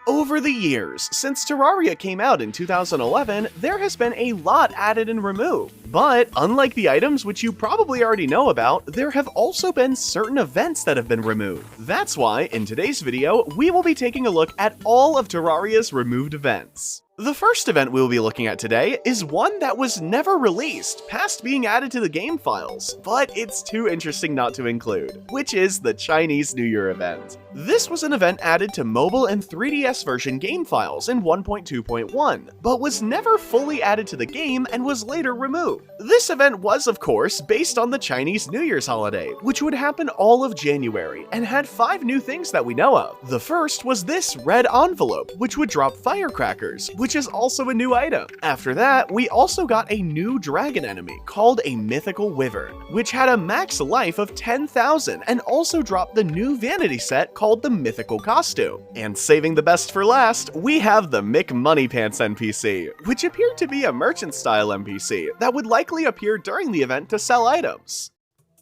Over the years, since Terraria came out in 2011, there has been a lot added and removed. But unlike the items which you probably already know about, there have also been certain events that have been removed. That's why, in today's video, we will be taking a look at all of Terraria's removed events. The first event we'll be looking at today is one that was never released past being added to the game files, but it's too interesting not to include, which is the Chinese New Year event. This was an event added to mobile and 3DS version game files in 1.2.1, but was never fully added to the game and was later removed. This event was, of course, based on the Chinese New Year's holiday, which would happen all of January, and had 5 new things that we know of. The first was this red envelope, which would drop firecrackers, which is also a new item. After that, we also got a new dragon enemy called a mythical wyvern, which had a max life of 10,000 and also dropped the new vanity set called the mythical costume. And saving the best for last, we have the McMoneyPants NPC, which appeared to be a merchant style NPC that would likely appear during the event to sell items.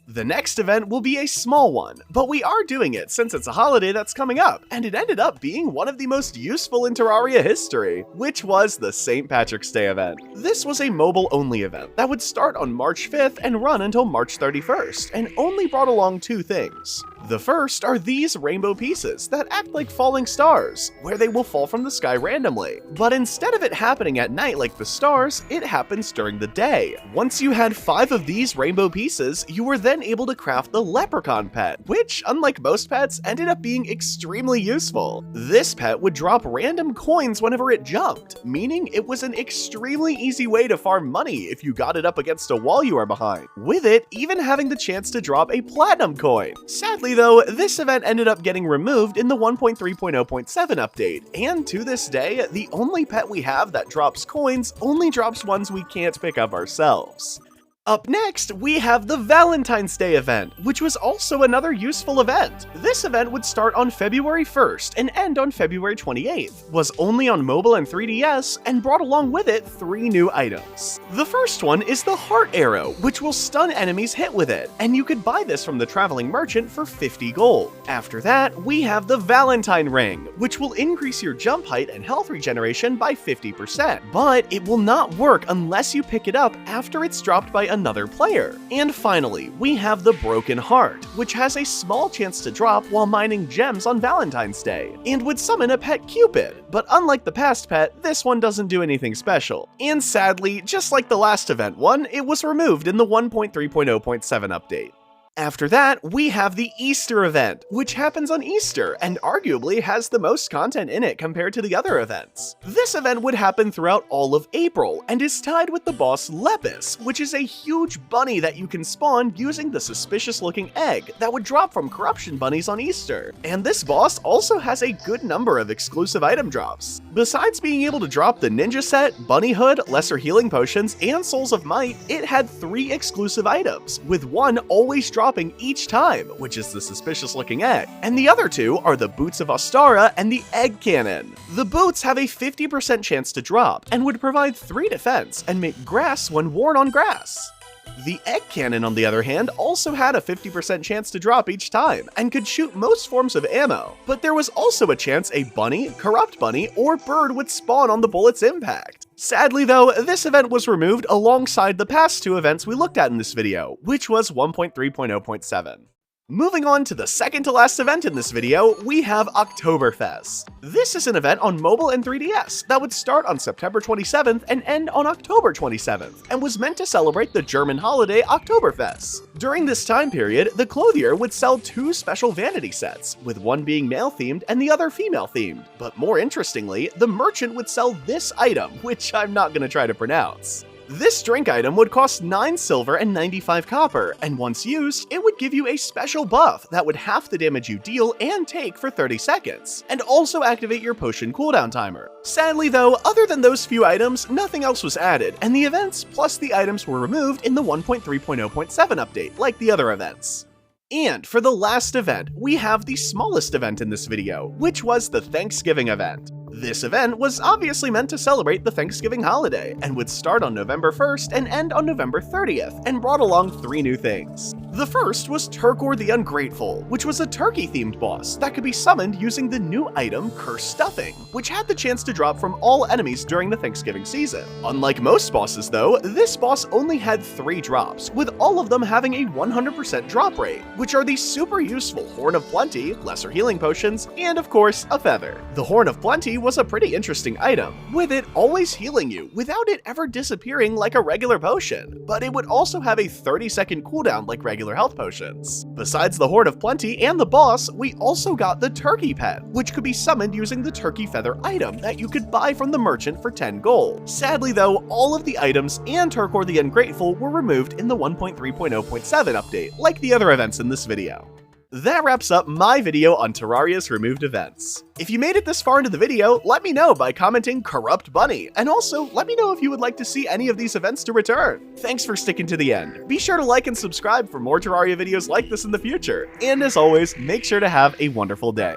The next event will be a small one, but we are doing it since it's a holiday that's coming up, and it ended up being one of the most useful in Terraria history, which was the St. Patrick's Day event. This was a mobile-only event that would start on March 5th and run until March 31st, and only brought along 2 things. The first are these rainbow pieces that act like falling stars, where they will fall from the sky randomly. But instead of it happening at night like the stars, it happens during the day. Once you had 5 of these rainbow pieces, you were then able to craft the leprechaun pet, which, unlike most pets, ended up being extremely useful. This pet would drop random coins whenever it jumped, meaning it was an extremely easy way to farm money if you got it up against a wall you are behind, with it even having the chance to drop a platinum coin. Sadly though, this event ended up getting removed in the 1.3.0.7 update, and to this day, the only pet we have that drops coins only drops ones we can't pick up ourselves. Up next, we have the Valentine's Day event, which was also another useful event. This event would start on February 1st and end on February 28th, was only on mobile and 3DS, and brought along with it 3 new items. The first one is the Heart Arrow, which will stun enemies hit with it, and you could buy this from the traveling merchant for 50 gold. After that, we have the Valentine Ring, which will increase your jump height and health regeneration by 50%, but it will not work unless you pick it up after it's dropped by another player. And finally, we have the Broken Heart, which has a small chance to drop while mining gems on Valentine's Day, and would summon a pet Cupid, but unlike the past pet, this one doesn't do anything special. And sadly, just like the last event one, it was removed in the 1.3.0.7 update. After that, we have the Easter event, which happens on Easter and arguably has the most content in it compared to the other events. This event would happen throughout all of April and is tied with the boss Lepus, which is a huge bunny that you can spawn using the suspicious-looking egg that would drop from corruption bunnies on Easter. And this boss also has a good number of exclusive item drops. Besides being able to drop the ninja set, bunny hood, lesser healing potions, and souls of might, it had 3 exclusive items, with one always dropping each time, which is the suspicious-looking egg, and the other 2 are the Boots of Ostara and the Egg Cannon. The boots have a 50% chance to drop, and would provide 3 defense and make grass when worn on grass. The Egg Cannon, on the other hand, also had a 50% chance to drop each time, and could shoot most forms of ammo, but there was also a chance a bunny, corrupt bunny, or bird would spawn on the bullet's impact. Sadly though, this event was removed alongside the past 2 events we looked at in this video, which was 1.3.0.7. Moving on to the second to last event in this video, we have OktoberFest. This is an event on mobile and 3DS that would start on September 27th and end on October 27th, and was meant to celebrate the German holiday OktoberFest. During this time period, the clothier would sell 2 special vanity sets, with one being male-themed and the other female-themed. But more interestingly, the merchant would sell this item, which I'm not gonna try to pronounce. This drink item would cost 9 silver and 95 copper, and once used, it would give you a special buff that would half the damage you deal and take for 30 seconds, and also activate your potion cooldown timer. Sadly though, other than those few items, nothing else was added, and the events plus the items were removed in the 1.3.0.7 update, like the other events. And for the last event, we have the smallest event in this video, which was the Thanksgiving event. This event was obviously meant to celebrate the Thanksgiving holiday, and would start on November 1st and end on November 30th, and brought along 3 new things. The first was Turkor the Ungrateful, which was a turkey-themed boss that could be summoned using the new item Cursed Stuffing, which had the chance to drop from all enemies during the Thanksgiving season. Unlike most bosses though, this boss only had 3 drops, with all of them having a 100% drop rate, which are the super useful Horn of Plenty, lesser healing potions, and of course, a feather. The Horn of Plenty was a pretty interesting item, with it always healing you without it ever disappearing like a regular potion, but it would also have a 30-second cooldown like regular health potions. Besides the Horn of Plenty and the boss, we also got the Turkey Pet, which could be summoned using the Turkey Feather item that you could buy from the merchant for 10 gold. Sadly though, all of the items and Turkor the Ungrateful were removed in the 1.3.0.7 update, like the other events in this video. That wraps up my video on Terraria's removed events. If you made it this far into the video, let me know by commenting Corrupt Bunny, and also let me know if you would like to see any of these events to return. Thanks for sticking to the end. Be sure to like and subscribe for more Terraria videos like this in the future, and as always, make sure to have a wonderful day.